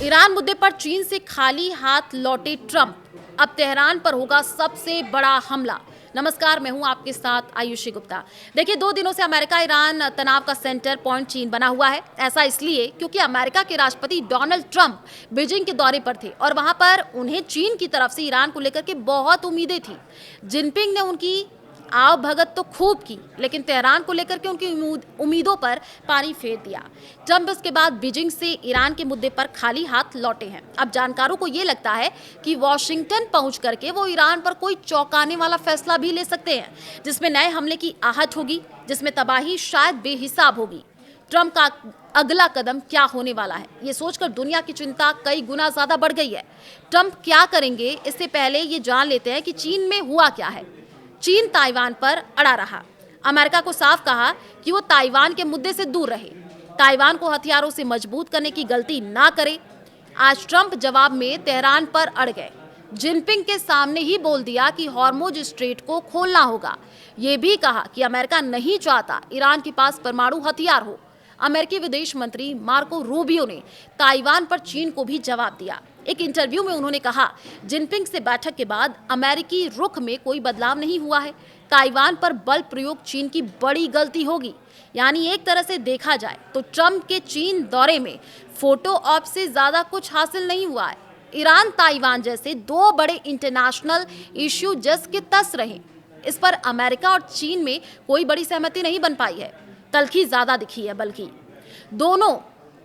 Iran मुद्दे पर चीन से खाली हाथ लौटे ट्रंप। अब तेहरान पर होगा सबसे बड़ा हमला। नमस्कार, मैं हूं आपके साथ आयुषी गुप्ता। देखिए, 2 दिनों से अमेरिका ईरान तनाव का सेंटर पॉइंट चीन बना हुआ है। ऐसा इसलिए क्योंकि अमेरिका के राष्ट्रपति डोनाल्ड ट्रंप बीजिंग के दौरे पर थे और वहां पर उन्हें चीन की तरफ से ईरान को लेकर के बहुत उम्मीदें थी। जिनपिंग ने उनकी आव भगत तो खूब की, लेकिन तेहरान को लेकर के उनकी उम्मीदों पर पानी फेर दिया। ट्रंप इसके बाद बीजिंग से ईरान के मुद्दे पर खाली हाथ लौटे हैं। अब जानकारों को ये लगता है कि वॉशिंगटन पहुंच करके वो ईरान पर कोई चौंकाने वाला फैसला भी ले सकते हैं, जिसमें नए हमले की आहट होगी, जिसमें तबाही शायद बेहिसाब होगी। ट्रंप का अगला कदम क्या होने वाला है, ये सोचकर दुनिया की चिंता कई गुना ज्यादा बढ़ गई है। ट्रंप क्या करेंगे, इससे पहले ये जान लेते हैं कि चीन में हुआ क्या है। चीन ताइवान पर अड़ा रहा। अमेरिका को साफ कहा कि वो ताइवान के मुद्दे से दूर रहे, ताइवान को हथियारों से मजबूत करने की गलती ना करे। आज ट्रंप जवाब में तेहरान पर अड़ गए। जिनपिंग के सामने ही बोल दिया कि हॉर्मुज स्ट्रेट को खोलना होगा। ये भी कहा कि अमेरिका नहीं चाहता ईरान के पास परमाणु हथियार हो। अमेरिकी विदेश मंत्री मार्को रूबियो ने ताइवान पर चीन को भी जवाब दिया। एक इंटरव्यू में उन्होंने कहा, जिनपिंग से बैठक के बाद अमेरिकी रुख में कोई बदलाव नहीं हुआ है। ताइवान पर बल प्रयोग चीन की बड़ी गलती होगी। यानी एक तरह से देखा जाए तो ट्रंप के चीन दौरे में फोटो ऑप से ज्यादा कुछ हासिल नहीं हुआ है। ईरान ताइवान जैसे 2 बड़े इंटरनेशनल इश्यू जस के तस रहे। इस पर अमेरिका और चीन में कोई बड़ी सहमति नहीं बन पाई है। तल्खी ज्यादा दिखी है, बल्कि दोनों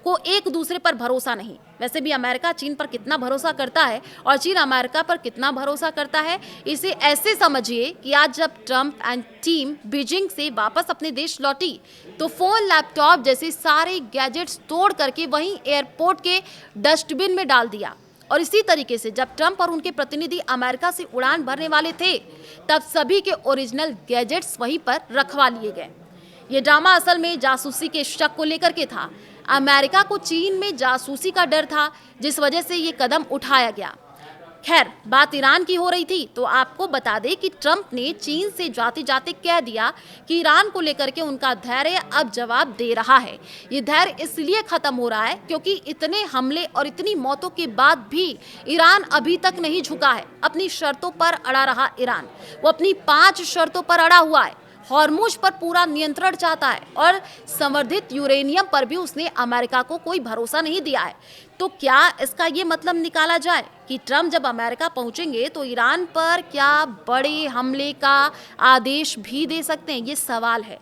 को एक दूसरे पर भरोसा नहीं। वैसे भी अमेरिका चीन पर कितना भरोसा करता है और चीन अमेरिका पर कितना भरोसा करता है, इसे ऐसे समझिए कि आज जब ट्रंप एंड टीम बीजिंग से वापस अपने देश लौटी तो फोन, लैपटॉप जैसे सारे गैजेट्स तोड़ करके वहीं एयरपोर्ट के डस्टबिन में डाल दिया। और इसी तरीके से जब ट्रंप और उनके प्रतिनिधि अमेरिका से उड़ान भरने वाले थे, तब सभी के ओरिजिनल गैजेट्स वहीं पर रखवा लिए गए। ये ड्रामा असल में जासूसी के शक को लेकर के था। अमेरिका को चीन में जासूसी का डर था, जिस वजह से ये कदम उठाया गया। खैर, बात ईरान की हो रही थी तो आपको बता दें कि ट्रंप ने चीन से जाते जाते कह दिया कि ईरान को लेकर के उनका धैर्य अब जवाब दे रहा है। ये धैर्य इसलिए खत्म हो रहा है क्योंकि इतने हमले और इतनी मौतों के बाद भी ईरान अभी तक नहीं झुका है। अपनी शर्तों पर अड़ा रहा ईरान। वो अपनी 5 शर्तों पर अड़ा हुआ है। हॉर्मुज पर पूरा नियंत्रण चाहता है और संवर्धित यूरेनियम पर भी उसने अमेरिका को कोई भरोसा नहीं दिया है। तो क्या इसका ये मतलब निकाला जाए कि ट्रंप जब अमेरिका पहुंचेंगे तो ईरान पर क्या बड़े हमले का आदेश भी दे सकते हैं? ये सवाल है।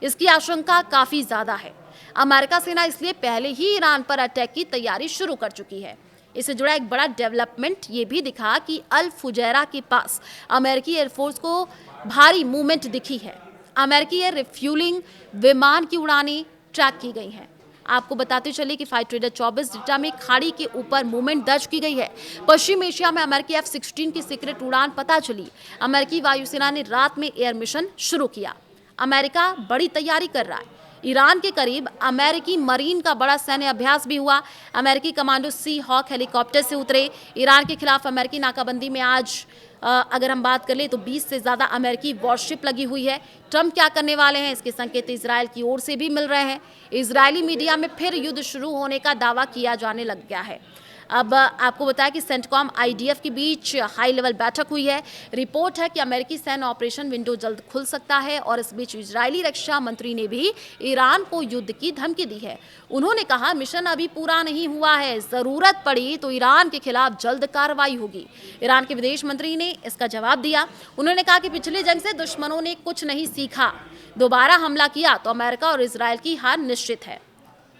इसकी आशंका काफी ज्यादा है। अमेरिका सेना इसलिए पहले ही ईरान पर अटैक की तैयारी शुरू कर चुकी है। इससे जुड़ा एक बड़ा डेवलपमेंट ये भी दिखा कि अल फुजैरा के पास अमेरिकी एयरफोर्स को भारी मूवमेंट दिखी है। अमेरिकी एयर रिफ्यूलिंग विमान की उड़ानें ट्रैक की गई हैं। आपको बताते चले कि फ्लाइट रेडर 24 डेटा में खाड़ी के ऊपर मूवमेंट दर्ज की गई है। पश्चिम एशिया में अमेरिकी F-16 की सीक्रेट उड़ान पता चली। अमेरिकी वायुसेना ने रात में एयर मिशन शुरू किया। अमेरिका बड़ी तैयारी कर रहा है। ईरान के करीब अमेरिकी मरीन का बड़ा सैन्य अभ्यास भी हुआ। अमेरिकी कमांडो सी हॉक हेलीकॉप्टर से उतरे। ईरान के खिलाफ अमेरिकी नाकाबंदी में आज अगर हम बात कर ले तो 20 से ज़्यादा अमेरिकी वॉरशिप लगी हुई है। ट्रंप क्या करने वाले हैं, इसके संकेत इजराइल की ओर से भी मिल रहे हैं। इजरायली मीडिया में फिर युद्ध शुरू होने का दावा किया जाने लग गया है। अब आपको बताया कि सेंटकॉम IDF के बीच हाई लेवल बैठक हुई है। रिपोर्ट है कि अमेरिकी सैन्य ऑपरेशन विंडो जल्द खुल सकता है और इस बीच इजरायली रक्षा मंत्री ने भी ईरान को युद्ध की धमकी दी है। उन्होंने कहा, मिशन अभी पूरा नहीं हुआ है, जरूरत पड़ी तो ईरान के खिलाफ जल्द कार्रवाई होगी। ईरान के विदेश मंत्री ने इसका जवाब दिया। उन्होंने कहा कि पिछली जंग से दुश्मनों ने कुछ नहीं सीखा, दोबारा हमला किया तो अमेरिका और इजरायल की हार निश्चित है।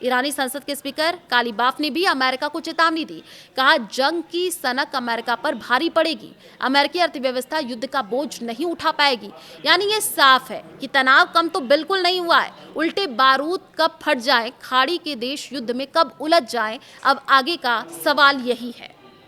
ईरानी संसद के स्पीकर कालीबाफ ने भी अमेरिका को चेतावनी दी। कहा, जंग की सनक अमेरिका पर भारी पड़ेगी। अमेरिकी अर्थव्यवस्था युद्ध का बोझ नहीं उठा पाएगी। यानी ये साफ है कि तनाव कम तो बिल्कुल नहीं हुआ है। उल्टे बारूद कब फट जाए, खाड़ी के देश युद्ध में कब उलझ जाएं, अब आगे का सवाल यही है।